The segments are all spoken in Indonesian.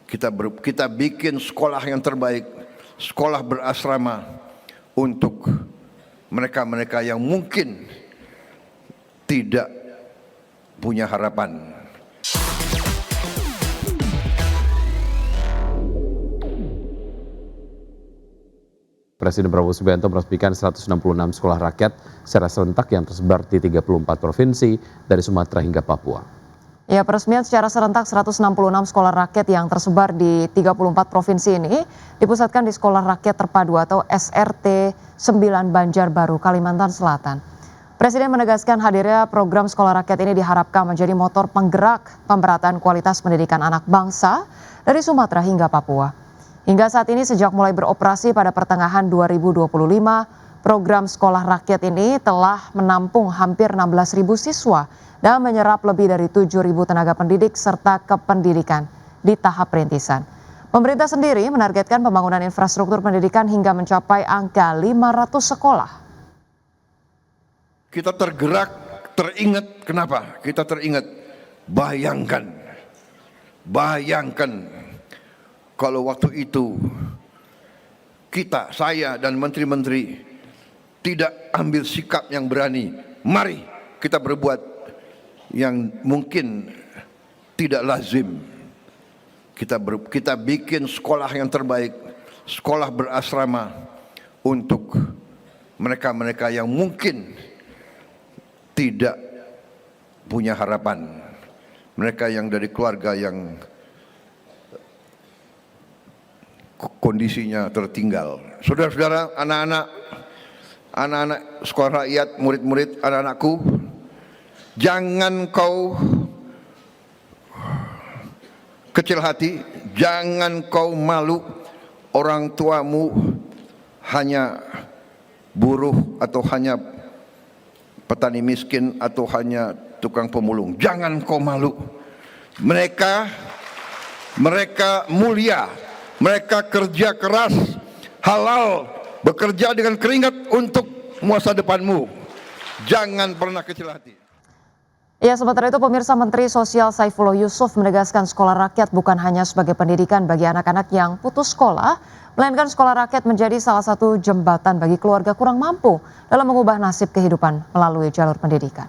Kita bikin sekolah yang terbaik, sekolah berasrama untuk mereka-mereka yang mungkin tidak punya harapan. Presiden Prabowo Subianto meresmikan 166 sekolah rakyat secara serentak yang tersebar di 34 provinsi dari Sumatera hingga Papua. Ya, peresmian secara serentak 166 sekolah rakyat yang tersebar di 34 provinsi ini dipusatkan di Sekolah Rakyat Terpadu atau SRT 9 Banjarbaru, Kalimantan Selatan. Presiden menegaskan hadirnya program sekolah rakyat ini diharapkan menjadi motor penggerak pemerataan kualitas pendidikan anak bangsa dari Sumatera hingga Papua. Hingga saat ini sejak mulai beroperasi pada pertengahan 2025, program sekolah rakyat ini telah menampung hampir 16.000 siswa dan menyerap lebih dari 7.000 tenaga pendidik serta kependidikan di tahap perintisan. Pemerintah sendiri menargetkan pembangunan infrastruktur pendidikan hingga mencapai angka 500 sekolah. Kita tergerak, teringat. Kenapa? Kita teringat. Bayangkan kalau waktu itu saya dan menteri-menteri tidak ambil sikap yang berani. Mari kita berbuat yang mungkin tidak lazim. Kita bikin sekolah yang terbaik, sekolah berasrama untuk mereka-mereka yang mungkin tidak punya harapan. Mereka yang dari keluarga yang kondisinya tertinggal. Saudara-saudara, anak-anak sekolah rakyat, murid-murid, anak-anakku, jangan kau kecil hati, jangan kau malu orang tuamu hanya buruh atau hanya petani miskin atau hanya tukang pemulung. Jangan kau malu. Mereka mulia. Mereka kerja keras, halal, bekerja dengan keringat untuk masa depanmu. Jangan pernah kecil hati. Ya, sementara itu pemirsa, Menteri Sosial Saifullah Yusuf menegaskan sekolah rakyat bukan hanya sebagai pendidikan bagi anak-anak yang putus sekolah, melainkan sekolah rakyat menjadi salah satu jembatan bagi keluarga kurang mampu dalam mengubah nasib kehidupan melalui jalur pendidikan.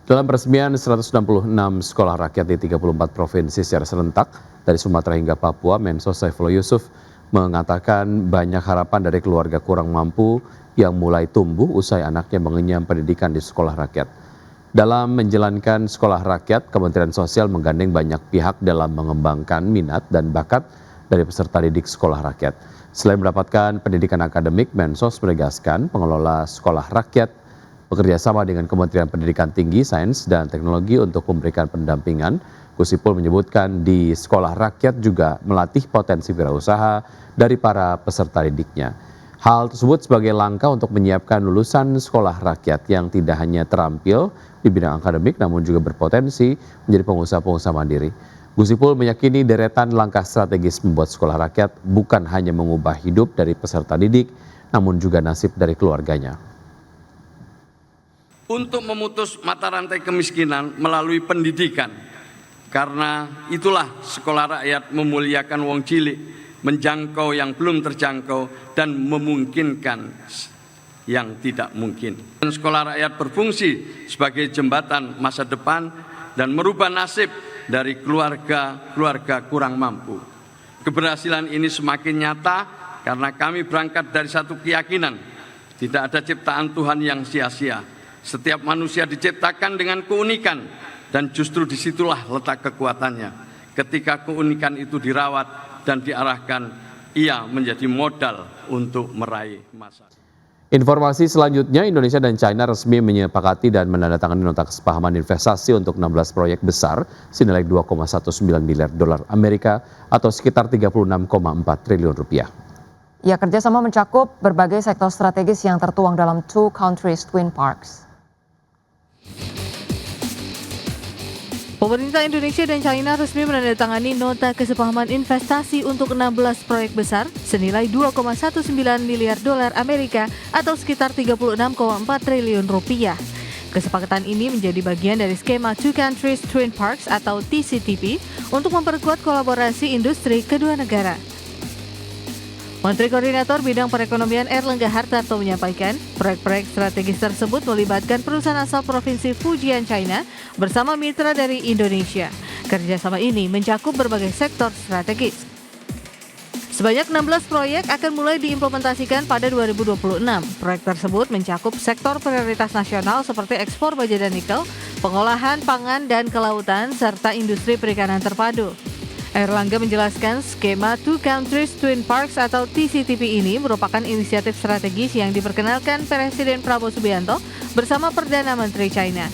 Dalam peresmian 166 sekolah rakyat di 34 provinsi secara serentak dari Sumatera hingga Papua, Mensos Saifullah Yusuf mengatakan banyak harapan dari keluarga kurang mampu yang mulai tumbuh usai anaknya mengenyam pendidikan di sekolah rakyat. Dalam menjalankan sekolah rakyat, Kementerian Sosial menggandeng banyak pihak dalam mengembangkan minat dan bakat dari peserta didik sekolah rakyat. Selain mendapatkan pendidikan akademik, Mensos menegaskan pengelola sekolah rakyat bekerja sama dengan Kementerian Pendidikan Tinggi, Sains, dan Teknologi untuk memberikan pendampingan. Gus Ipul menyebutkan di sekolah rakyat juga melatih potensi wirausaha dari para peserta didiknya. Hal tersebut sebagai langkah untuk menyiapkan lulusan sekolah rakyat yang tidak hanya terampil di bidang akademik namun juga berpotensi menjadi pengusaha-pengusaha mandiri. Gus Ipul meyakini deretan langkah strategis membuat sekolah rakyat bukan hanya mengubah hidup dari peserta didik namun juga nasib dari keluarganya. Untuk memutus mata rantai kemiskinan melalui pendidikan. Karena itulah sekolah rakyat memuliakan wong cilik, menjangkau yang belum terjangkau dan memungkinkan yang tidak mungkin. Sekolah rakyat berfungsi sebagai jembatan masa depan dan merubah nasib dari keluarga kurang mampu. Keberhasilan ini semakin nyata karena kami berangkat dari satu keyakinan, tidak ada ciptaan Tuhan yang sia-sia. Setiap manusia diciptakan dengan keunikan dan justru disitulah letak kekuatannya. Ketika keunikan itu dirawat dan diarahkan, ia menjadi modal untuk meraih masa. Informasi selanjutnya, Indonesia dan China resmi menyepakati dan menandatangani nota kesepahaman investasi untuk 16 proyek besar senilai 2,19 miliar dolar Amerika atau sekitar 36,4 triliun rupiah. Ya, kerjasama mencakup berbagai sektor strategis yang tertuang dalam Two Countries Twin Parks. Pemerintah Indonesia dan China resmi menandatangani nota kesepahaman investasi untuk 16 proyek besar senilai 2,19 miliar dolar Amerika atau sekitar 36,4 triliun rupiah. Kesepakatan ini menjadi bagian dari skema Two Countries Twin Parks atau TCTP untuk memperkuat kolaborasi industri kedua negara. Menteri Koordinator Bidang Perekonomian Erlangga Hartarto menyampaikan, proyek-proyek strategis tersebut melibatkan perusahaan asal Provinsi Fujian, China bersama mitra dari Indonesia. Kerjasama ini mencakup berbagai sektor strategis. Sebanyak 16 proyek akan mulai diimplementasikan pada 2026. Proyek tersebut mencakup sektor prioritas nasional seperti ekspor baja dan nikel, pengolahan pangan dan kelautan, serta industri perikanan terpadu. Erlangga menjelaskan skema Two Countries Twin Parks atau TCTP ini merupakan inisiatif strategis yang diperkenalkan Presiden Prabowo Subianto bersama Perdana Menteri China.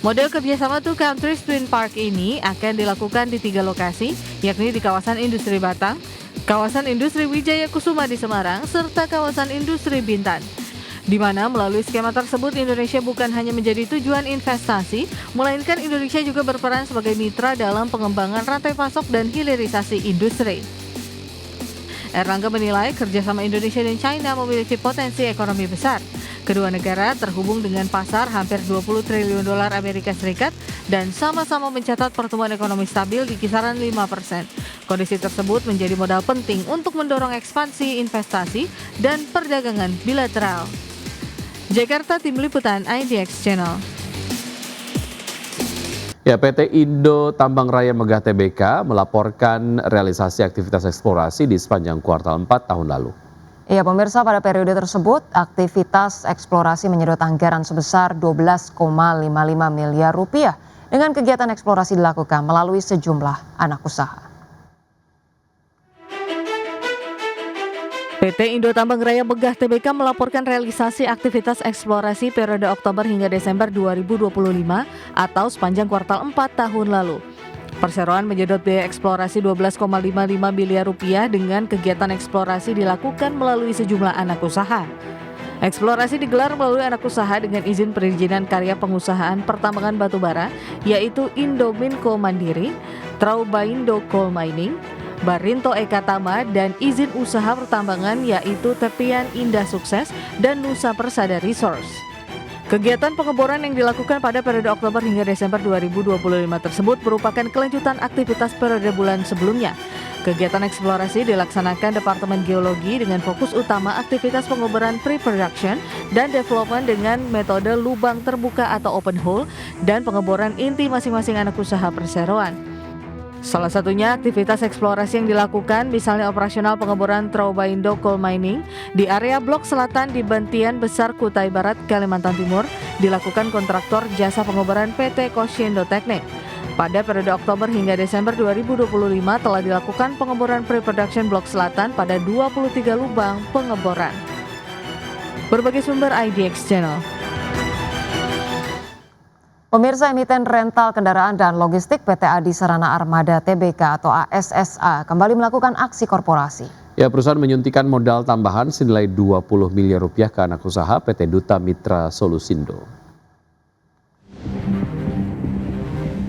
Model kerjasama Two Countries Twin Park ini akan dilakukan di 3 lokasi, yakni di kawasan industri Batang, kawasan industri Wijaya Kusuma di Semarang, serta kawasan industri Bintan. Di mana melalui skema tersebut Indonesia bukan hanya menjadi tujuan investasi, melainkan Indonesia juga berperan sebagai mitra dalam pengembangan rantai pasok dan hilirisasi industri. Erlangga menilai kerjasama Indonesia dan China memiliki potensi ekonomi besar. Kedua negara terhubung dengan pasar hampir 20 triliun dolar Amerika Serikat dan sama-sama mencatat pertumbuhan ekonomi stabil di kisaran 5%. Kondisi tersebut menjadi modal penting untuk mendorong ekspansi investasi dan perdagangan bilateral. Jakarta, Tim Liputan IDX Channel. Ya, PT Indo Tambang Raya Megah Tbk melaporkan realisasi aktivitas eksplorasi di sepanjang kuartal 4 tahun lalu. Ya pemirsa, pada periode tersebut aktivitas eksplorasi menyedot anggaran sebesar 12,55 miliar rupiah dengan kegiatan eksplorasi dilakukan melalui sejumlah anak usaha. PT Indo Tambang Raya Megah Tbk melaporkan realisasi aktivitas eksplorasi periode Oktober hingga Desember 2025 atau sepanjang kuartal 4 tahun lalu. Perseroan menyedot biaya eksplorasi 12,55 miliar rupiah dengan kegiatan eksplorasi dilakukan melalui sejumlah anak usaha. Eksplorasi digelar melalui anak usaha dengan izin perizinan karya pengusahaan pertambangan batubara, yaitu Indominco Mandiri, Traubaindo Coal Mining, Barinto Ekatama, dan izin usaha pertambangan yaitu Tepian Indah Sukses dan Nusa Persada Resource. Kegiatan pengeboran yang dilakukan pada periode Oktober hingga Desember 2025 tersebut merupakan kelanjutan aktivitas periode bulan sebelumnya. Kegiatan eksplorasi dilaksanakan Departemen Geologi dengan fokus utama aktivitas pengeboran pre-production dan development dengan metode lubang terbuka atau open hole dan pengeboran inti masing-masing anak usaha perseroan. Salah satunya aktivitas eksplorasi yang dilakukan misalnya operasional pengeboran Traubaindo Coal Mining di area Blok Selatan di Bantian Besar Kutai Barat, Kalimantan Timur dilakukan kontraktor jasa pengeboran PT Cosciendo Teknik. Pada periode Oktober hingga Desember 2025 telah dilakukan pengeboran pre-production Blok Selatan pada 23 lubang pengeboran. Berbagai sumber IDX Channel. Pemirsa, emiten rental kendaraan dan logistik PT Adi Sarana Armada Tbk atau ASSA kembali melakukan aksi korporasi. Ya, perusahaan menyuntikkan modal tambahan senilai 20 miliar rupiah ke anak usaha PT Duta Mitra Solusindo.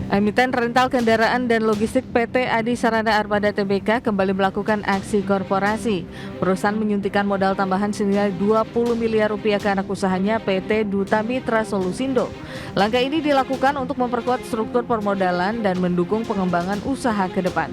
Emiten rental kendaraan dan logistik PT Adi Sarana Armada Tbk kembali melakukan aksi korporasi. Perusahaan menyuntikkan modal tambahan senilai 20 miliar rupiah ke anak usahanya PT Duta Mitra Solusindo. Langkah ini dilakukan untuk memperkuat struktur permodalan dan mendukung pengembangan usaha ke depan.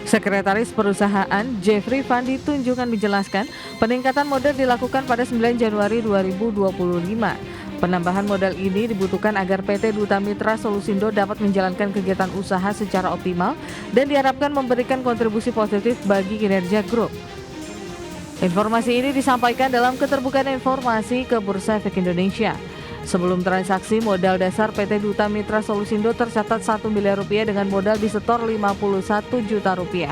Sekretaris Perusahaan Jeffrey Fandi Tunjungan menjelaskan, peningkatan modal dilakukan pada 9 Januari 2025. Penambahan modal ini dibutuhkan agar PT Duta Mitra Solusindo dapat menjalankan kegiatan usaha secara optimal dan diharapkan memberikan kontribusi positif bagi kinerja grup. Informasi ini disampaikan dalam keterbukaan informasi ke Bursa Efek Indonesia. Sebelum transaksi, modal dasar PT Duta Mitra Solusindo tercatat 1 miliar rupiah dengan modal disetor 51 juta rupiah.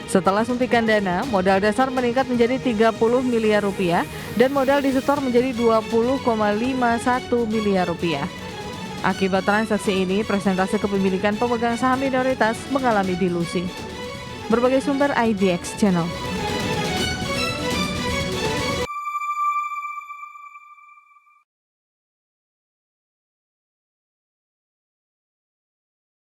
Setelah suntikan dana, modal dasar meningkat menjadi 30 miliar rupiah dan modal disetor menjadi 20,51 miliar rupiah. Akibat transaksi ini, persentase kepemilikan pemegang saham minoritas mengalami dilusi. Berbagai sumber IDX Channel.